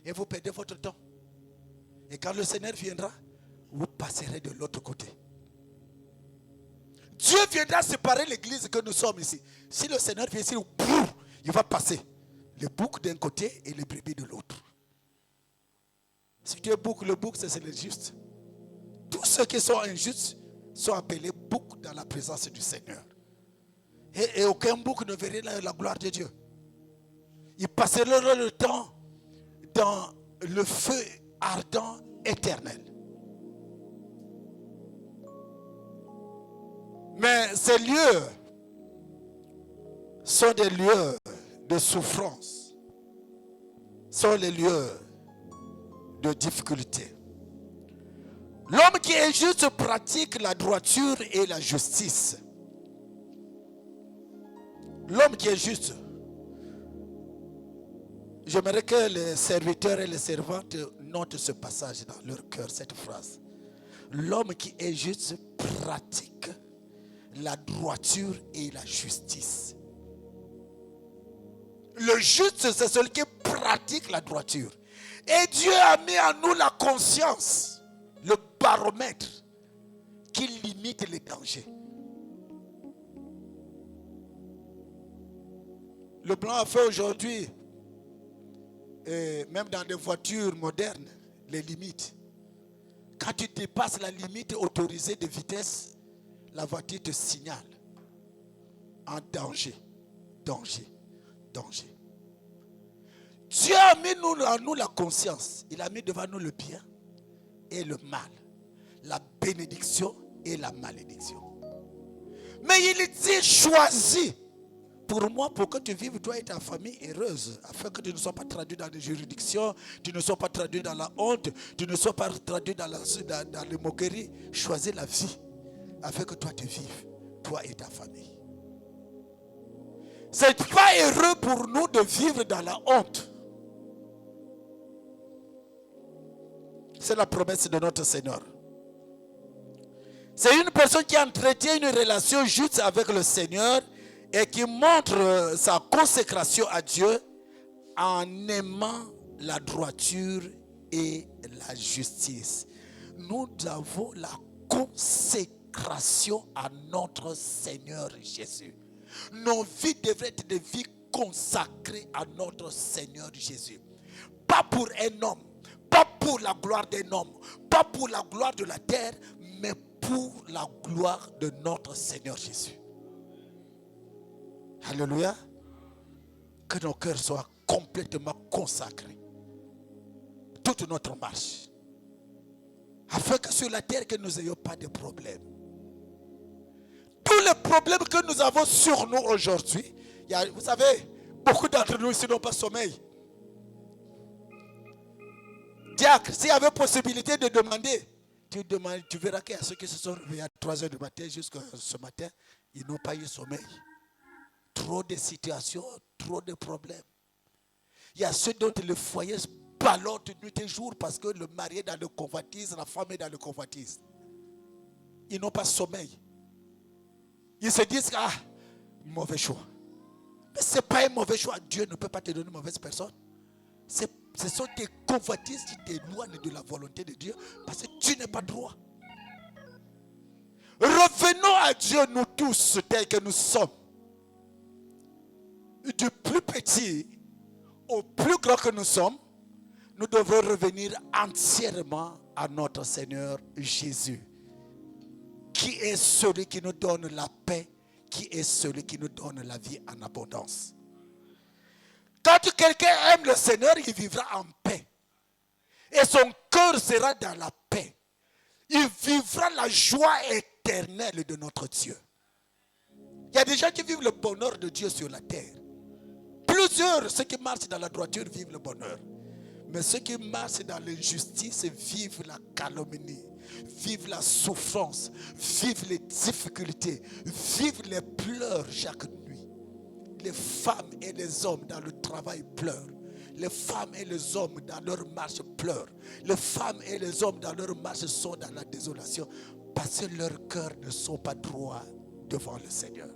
Et vous perdez votre temps. Et quand le Seigneur viendra, vous passerez de l'autre côté. Dieu viendra séparer l'église que nous sommes ici. Si le Seigneur vient ici, il va passer. Les boucs d'un côté et les brebis de l'autre. Si tu es bouc, le bouc, c'est le juste. Tous ceux qui sont injustes sont appelés boucs dans la présence du Seigneur. Et aucun bouc ne verrait la gloire de Dieu. Ils passeront le temps dans le feu ardent éternel. Mais ces lieux sont des lieux de souffrance, sont les lieux de difficulté. L'homme qui est juste pratique la droiture et la justice. L'homme qui est juste. J'aimerais que les serviteurs et les servantes notent ce passage dans leur cœur, cette phrase. L'homme qui est juste pratique la droiture et la justice. Le juste, c'est celui qui pratique la droiture. Et Dieu a mis en nous la conscience, le baromètre qui limite les dangers. Le blanc a fait aujourd'hui, même dans des voitures modernes, les limites. Quand tu dépasses la limite autorisée de vitesse, la voiture te signale en danger, danger, danger. Dieu a mis en nous la conscience. Il a mis devant nous le bien et le mal, la bénédiction et la malédiction. Mais il dit choisis pour moi, pour que tu vives toi et ta famille heureuse, afin que tu ne sois pas traduit dans les juridictions, tu ne sois pas traduit dans la honte, tu ne sois pas traduit dans les moqueries. Choisis la vie afin que toi tu vives, toi et ta famille. Ce n'est pas heureux pour nous de vivre dans la honte. C'est la promesse de notre Seigneur. C'est une personne qui entretient une relation juste avec le Seigneur et qui montre sa consécration à Dieu en aimant la droiture et la justice. Nous avons la consécration à notre Seigneur Jésus. Nos vies devraient être des vies consacrées à notre Seigneur Jésus. Pas pour un homme, pas pour la gloire d'un homme, pas pour la gloire de la terre, mais pour la gloire de notre Seigneur Jésus. Alléluia. Que nos cœurs soient complètement consacrés. Toute notre marche. Afin que sur la terre, que nous n'ayons pas de problèmes. Tous les problèmes que nous avons sur nous aujourd'hui, vous savez, beaucoup d'entre nous ici n'ont pas sommeil. Diacre, s'il y avait possibilité de demander, tu verras qu'il y a ceux qui se sont réveillés à 3 h du matin jusqu'à ce matin, ils n'ont pas eu sommeil. Trop de situations, trop de problèmes. Il y a ceux dont le foyer ballotte nuit et jour parce que le mari est dans le convoitise, la femme est dans le convoitise. Ils n'ont pas sommeil. Ils se disent, mauvais choix. Mais ce n'est pas un mauvais choix. Dieu ne peut pas te donner une mauvaise personne. Ce sont tes convoitises qui t'éloignent de la volonté de Dieu parce que tu n'es pas droit. Revenons à Dieu, nous tous, tels que nous sommes. Du plus petit au plus grand que nous sommes, nous devons revenir entièrement à notre Seigneur Jésus, qui est celui qui nous donne la paix, qui est celui qui nous donne la vie en abondance. Quand quelqu'un aime le Seigneur, il vivra en paix. Et son cœur sera dans la paix. Il vivra la joie éternelle de notre Dieu. Il y a des gens qui vivent le bonheur de Dieu sur la terre. Plusieurs, ceux qui marchent dans la droiture, vivent le bonheur. Mais ceux qui marchent dans l'injustice vivent la calomnie, vivent la souffrance, vivent les difficultés, vivent les pleurs chaque nuit. Les femmes et les hommes dans le travail pleurent. Les femmes et les hommes dans leur marche pleurent. Les femmes et les hommes dans leur marche sont dans la désolation parce que leurs cœurs ne sont pas droits devant le Seigneur.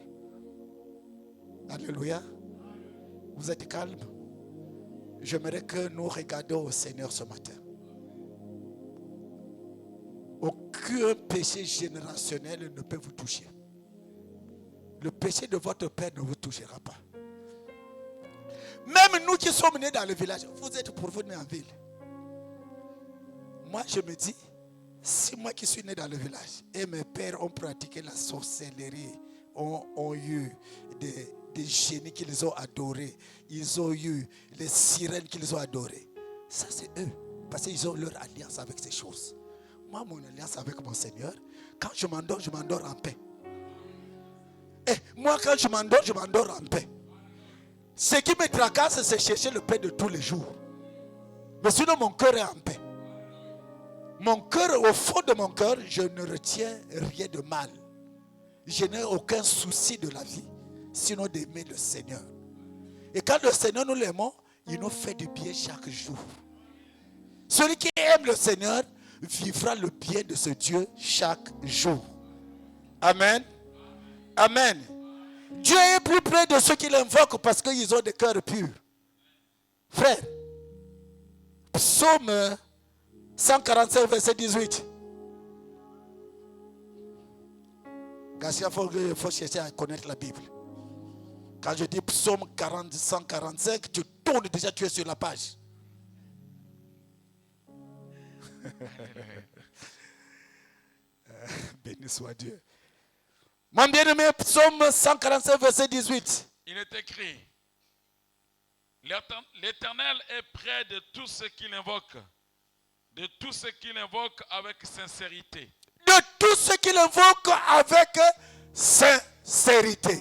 Alléluia. Vous êtes calme? J'aimerais que nous regardions au Seigneur ce matin. Aucun péché générationnel ne peut vous toucher. Le péché de votre père ne vous touchera pas. Même nous qui sommes nés dans le village, vous êtes pour vous nés en ville. Moi, je me dis, si moi qui suis né dans le village et mes pères ont pratiqué la sorcellerie, ont eu des génies qu'ils ont adorés, ils ont eu les sirènes qu'ils ont adorées, ça c'est eux, parce qu'ils ont leur alliance avec ces choses. Moi, mon alliance avec mon Seigneur, quand je m'endors en paix. Et moi, quand je m'endors en paix. Ce qui me tracasse, c'est chercher le paix de tous les jours. Mais sinon, mon cœur est en paix. Mon cœur, au fond de mon cœur, je ne retiens rien de mal. Je n'ai aucun souci de la vie, sinon d'aimer le Seigneur. Et quand le Seigneur nous l'aimons, il nous fait du bien chaque jour. Celui qui aime le Seigneur vivra le bien de ce Dieu chaque jour. Amen. Amen. Dieu est plus près de ceux qui l'invoquent parce qu'ils ont des cœurs purs. Frère, Psaume 145, verset 18. Garcia, il faut chercher à connaître la Bible. Quand je dis Psaume 145, tu tournes déjà, tu es sur la page. Béni soit Dieu. Mon bien-aimé, Psaume 145, verset 18. Il est écrit: l'Éternel est près de tous ceux qui l'invoquent, de tous ceux qui l'invoquent avec sincérité. De tous ceux qui l'invoquent avec sincérité.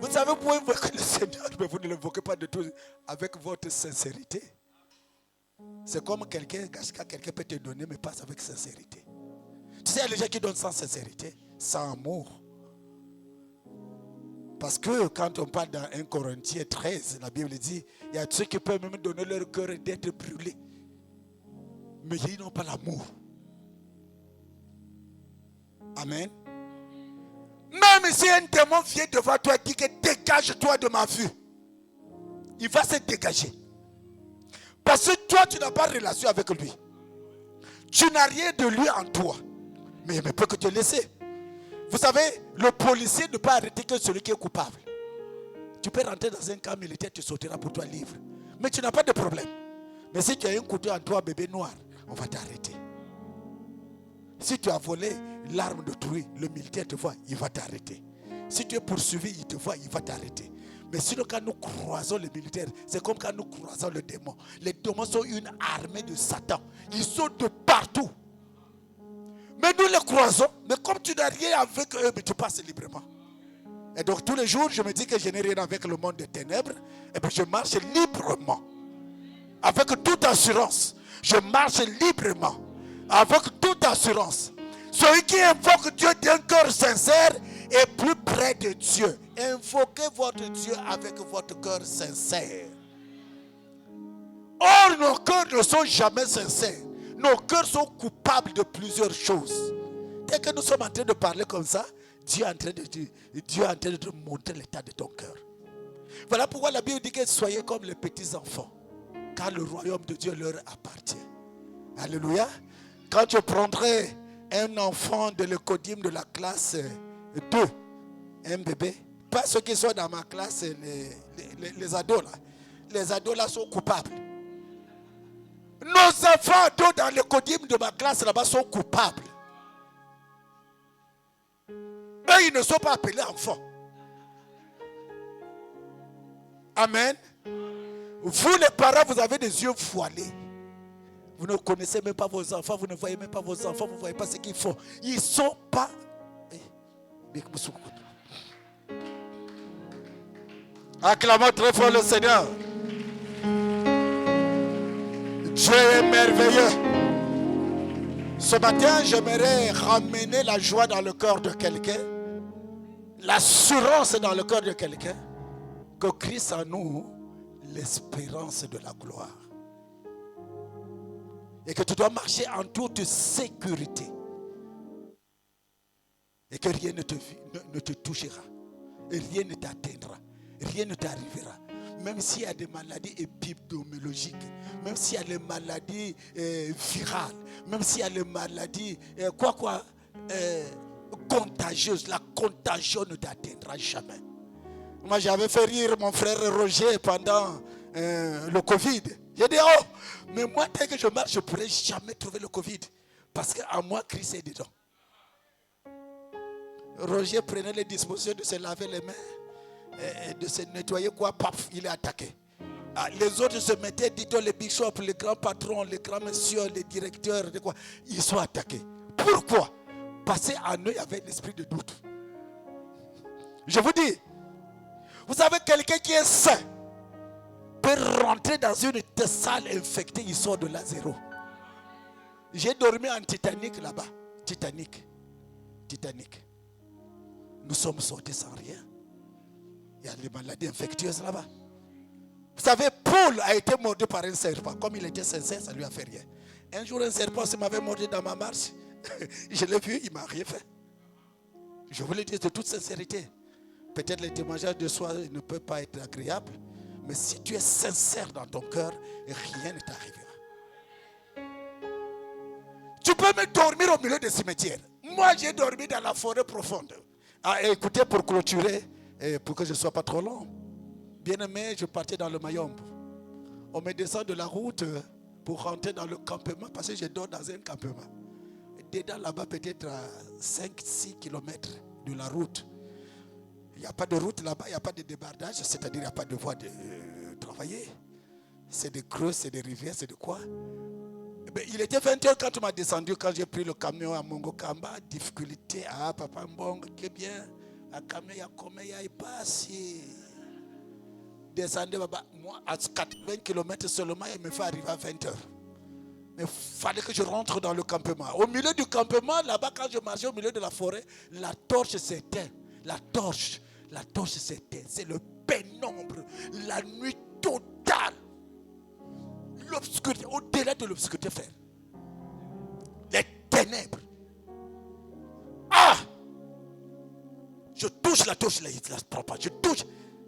Vous savez, vous pouvez invoquer le Seigneur, mais vous ne l'invoquez pas de tout avec votre sincérité. C'est comme quelqu'un peut te donner, mais pas avec sincérité. Tu sais, il y a des gens qui donnent sans sincérité, sans amour. Parce que quand on parle dans 1 Corinthiens 13, la Bible dit, il y a ceux qui peuvent même donner leur cœur et d'être brûlés. Mais ils n'ont pas l'amour. Amen. Même si un démon vient devant toi et dit que dégage-toi de ma vue, il va se dégager. Parce que toi, tu n'as pas de relation avec lui. Tu n'as rien de lui en toi. Mais il ne peut que te laisser. Vous savez, le policier ne peut arrêter que celui qui est coupable. Tu peux rentrer dans un camp militaire, tu sortiras pour toi libre. Mais tu n'as pas de problème. Mais si tu as un couteau en toi, bébé noir, on va t'arrêter. Si tu as volé l'arme d'autrui, le militaire te voit, il va t'arrêter. Si tu es poursuivi, il te voit, il va t'arrêter. Mais sinon, quand nous croisons les militaires, c'est comme quand nous croisons le démon. Les démons sont une armée de Satan. Ils sont de partout. Mais nous les croisons, mais comme tu n'as rien avec eux, mais tu passes librement. Et donc tous les jours, je me dis que je n'ai rien avec le monde des ténèbres, et bien je marche librement. Avec toute assurance. Je marche librement. Avec toute assurance. Celui qui invoque Dieu d'un cœur sincère est plus près de Dieu. Invoquez votre Dieu avec votre cœur sincère. Or, nos cœurs ne sont jamais sincères. Nos cœurs sont coupables de plusieurs choses. Dès que nous sommes en train de parler comme ça, Dieu est en train de te montrer l'état de ton cœur. Voilà pourquoi la Bible dit que soyez comme les petits enfants, car le royaume de Dieu leur appartient. Alléluia. Quand je prendrai un enfant de l'écodime de la classe 2, un bébé, pas ceux qui sont dans ma classe, les ados là. Les ados là sont coupables. Nos enfants ados dans l'écodime de ma classe là-bas sont coupables. Eux, ils ne sont pas appelés enfants. Amen. Vous les parents, vous avez des yeux voilés. Vous ne connaissez même pas vos enfants, vous ne voyez même pas vos enfants, vous ne voyez pas ce qu'ils font. Ils ne sont pas... Acclamons très fort le Seigneur. Dieu est merveilleux. Ce matin, j'aimerais ramener la joie dans le cœur de quelqu'un, l'assurance dans le cœur de quelqu'un, que Christ en nous, l'espérance de la gloire. Et que tu dois marcher en toute sécurité. Et que rien ne te touchera. Et rien ne t'atteindra. Rien ne t'arrivera. Même s'il y a des maladies épidémiologiques, même s'il y a des maladies virales, même s'il y a des maladies contagieuses, la contagion ne t'atteindra jamais. Moi, j'avais fait rire mon frère Roger pendant le Covid. J'ai dit, oh, mais moi, dès que je marche, je ne pourrai jamais trouver le Covid. Parce qu'en moi, Christ est dedans. Roger prenait les dispositions de se laver les mains, et de se nettoyer, quoi, paf, il est attaqué. Ah, les autres se mettaient, dit-on, les bishops, les grands patrons, les grands messieurs, les directeurs, de quoi, ils sont attaqués. Pourquoi? Parce qu'en eux, il y avait l'esprit de doute. Je vous dis, vous savez, quelqu'un qui est saint peut rentrer dans une salle infectée, il sort de là zéro. J'ai dormi en Titanic là-bas. Titanic. Nous sommes sortis sans rien. Il y a des maladies infectieuses là-bas. Vous savez, Paul a été mordu par un serpent. Comme il était sincère, ça ne lui a fait rien. Un jour, un serpent m'avait mordu dans ma marche. Je l'ai vu, il ne m'a rien fait. Je vous le dis de toute sincérité. Peut-être les témoignages de soi ne peuvent pas être agréables. Mais si tu es sincère dans ton cœur, rien ne t'arrivera. Tu peux me dormir au milieu des cimetières. Moi, j'ai dormi dans la forêt profonde. Ah, écoutez, pour clôturer, et pour que je ne sois pas trop long. Bien aimé, je partais dans le Mayombe. On me descend de la route pour rentrer dans le campement parce que je dors dans un campement. Dedans, là-bas, peut-être à 5-6 km de la route. Il n'y a pas de route là-bas, il n'y a pas de débardage, c'est-à-dire il n'y a pas de voie de travailler. C'est des creux, c'est des rivières, c'est de quoi? Il était 20h quand tu m'as descendu, quand j'ai pris le camion à Mongokamba. Difficulté, ah, Papa Mbong, qui est bien. À camion, il y a combien, il y a passé. Descendez, moi, à 80 km seulement, il me fait arriver à 20h. Mais il fallait que je rentre dans le campement. Au milieu du campement, là-bas, quand je marchais au milieu de la forêt, la torche s'éteint. La torche s'éteint. C'est le pénombre, la nuit totale. L'obscurité, au-delà de l'obscurité, frère. Les ténèbres. Ah! Je touche la torche, la propage. Je touche.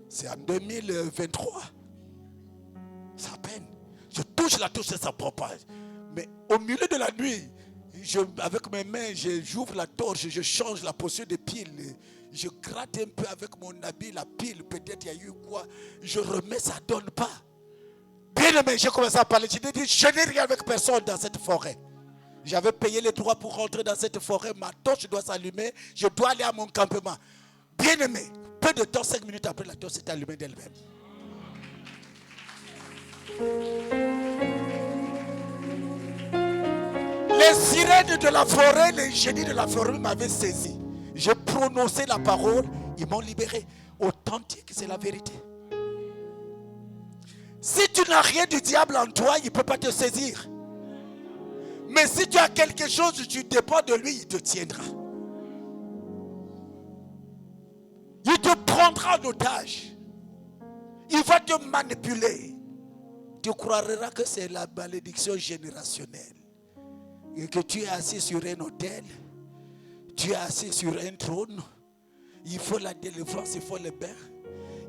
C'est en 2023. C'est à peine. Je touche la torche, ça propage. Mais au milieu de la nuit, avec mes mains, j'ouvre la torche, je change la posture de pile. Je gratte un peu avec mon habit, la pile, peut-être il y a eu quoi. Je remets, ça ne donne pas. Bien aimé, j'ai commencé à parler. Je dis, je n'ai rien avec personne dans cette forêt. J'avais payé les droits pour rentrer dans cette forêt. Ma torche doit s'allumer. Je dois aller à mon campement. Bien aimé, peu de temps, 5 minutes après, la torche s'est allumée d'elle-même. Les sirènes de la forêt, les génies de la forêt m'avaient saisi. J'ai prononcé la parole, ils m'ont libéré. Authentique, c'est la vérité. Si tu n'as rien du diable en toi, il ne peut pas te saisir. Mais si tu as quelque chose, tu dépends de lui, il te tiendra. Il te prendra en otage. Il va te manipuler. Tu croiras que c'est la malédiction générationnelle. Et que tu es assis sur un autel. Tu es assis sur un trône. Il faut la délivrance, il faut le bain.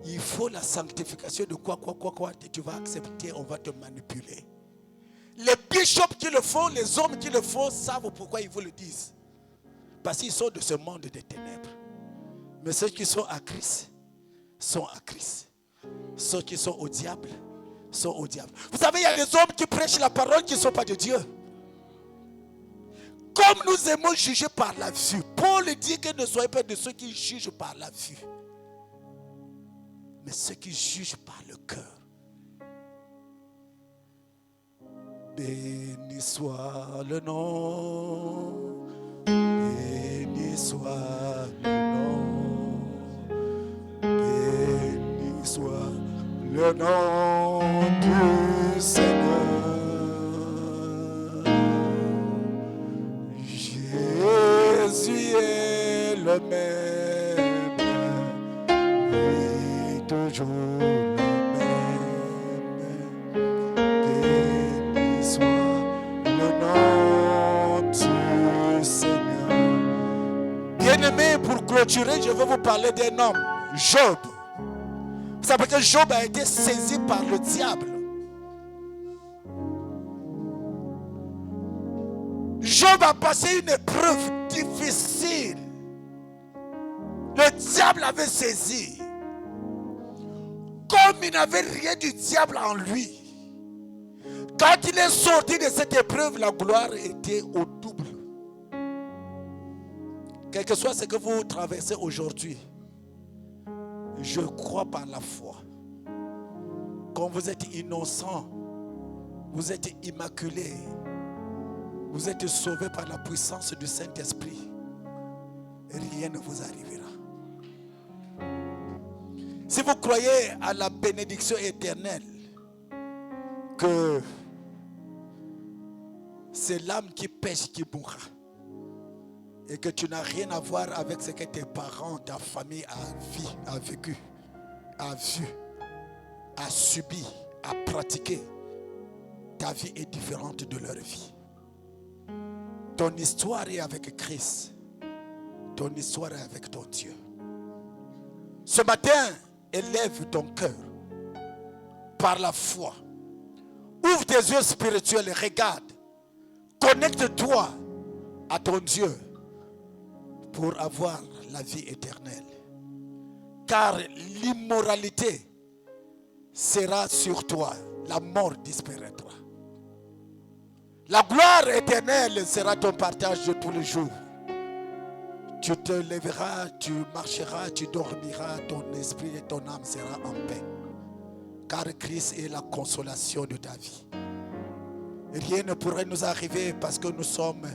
Il faut la sanctification de quoi. Et tu vas accepter, on va te manipuler. Les bishops qui le font, les hommes qui le font, savent pourquoi ils vous le disent. Parce qu'ils sont de ce monde des ténèbres. Mais ceux qui sont à Christ, sont à Christ. Ceux qui sont au diable, sont au diable. Vous savez, il y a des hommes qui prêchent la parole qui ne sont pas de Dieu. Comme nous aimons juger par la vue, Paul dit que ne soyez pas de ceux qui jugent par la vue, mais ceux qui jugent par le cœur. Béni soit le nom, béni soit le nom, béni soit le nom du Seigneur. Jésus est le même, oui, toujours le même. Béni soit le nom du Seigneur. Bien-aimé, pour clôturer, je vais vous parler d'un homme, Job. Vous savez que Job a été saisi par le diable. Job a passé une épreuve difficile. Le diable avait saisi. Comme il n'avait rien du diable en lui. Quand il est sorti de cette épreuve, la gloire était au double. Quel que soit ce que vous traversez aujourd'hui, je crois par la foi. Quand vous êtes innocent, vous êtes immaculé, vous êtes sauvé par la puissance du Saint-Esprit, rien ne vous arrivera. Si vous croyez à la bénédiction éternelle, que c'est l'âme qui pêche qui mourra, et que tu n'as rien à voir avec ce que tes parents, ta famille a vécu, a vu, a subi, a pratiqué, ta vie est différente de leur vie. Ton histoire est avec Christ. Ton histoire est avec ton Dieu. Ce matin, élève ton cœur par la foi. Ouvre tes yeux spirituels et regarde. Connecte-toi à ton Dieu pour avoir la vie éternelle. Car l'immoralité sera sur toi. La mort disparaîtra. La gloire éternelle sera ton partage de tous les jours. Tu te lèveras, tu marcheras, tu dormiras, ton esprit et ton âme sera en paix. Car Christ est la consolation de ta vie. Rien ne pourrait nous arriver parce que nous sommes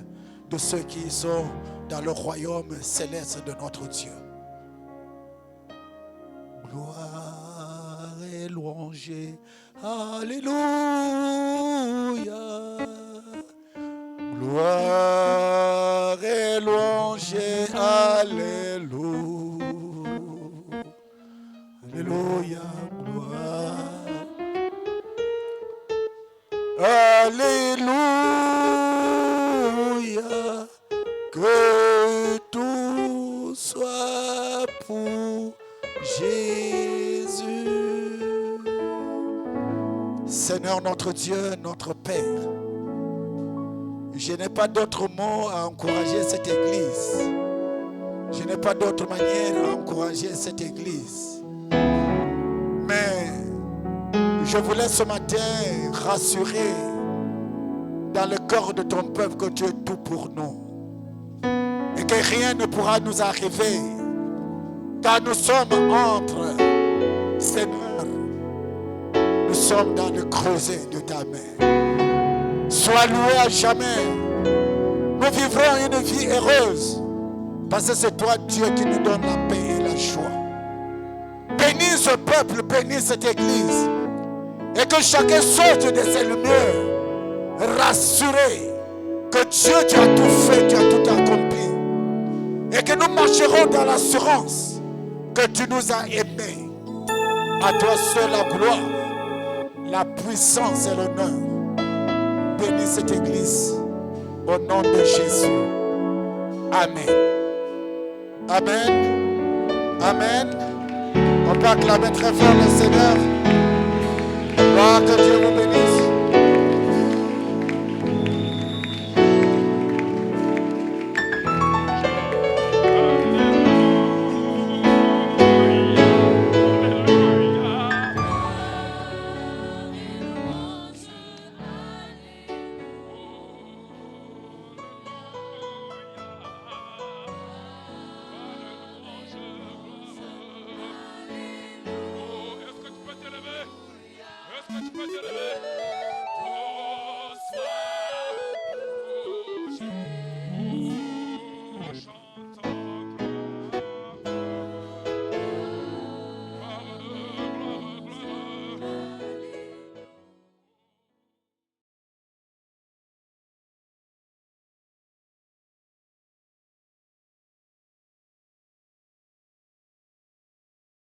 de ceux qui sont dans le royaume céleste de notre Dieu. Gloire et louange, alléluia. Gloire et louange, alléluia. Alléluia, gloire. Alléluia, que tout soit pour Jésus. Seigneur notre Dieu, notre Père, je n'ai pas d'autre mot à encourager cette église. Je n'ai pas d'autre manière à encourager cette église. Mais je voulais ce matin rassurer dans le cœur de ton peuple que tu es tout pour nous. Et que rien ne pourra nous arriver. Car nous sommes entre, Seigneur, nous sommes dans le creuset de ta main. Sois loué à jamais. Nous vivrons une vie heureuse. Parce que c'est toi, Dieu, qui nous donne la paix et la joie. Bénis ce peuple, bénis cette église. Et que chacun sorte de ses lumières rassuré que Dieu, tu as tout fait, tu as tout accompli. Et que nous marcherons dans l'assurance que tu nous as aimés. À toi seul la gloire, la puissance et l'honneur. Bénis cette église au nom de Jésus. Amen. Amen. Amen. On peut acclamer très fort le Seigneur. Gloire, que Dieu vous bénisse.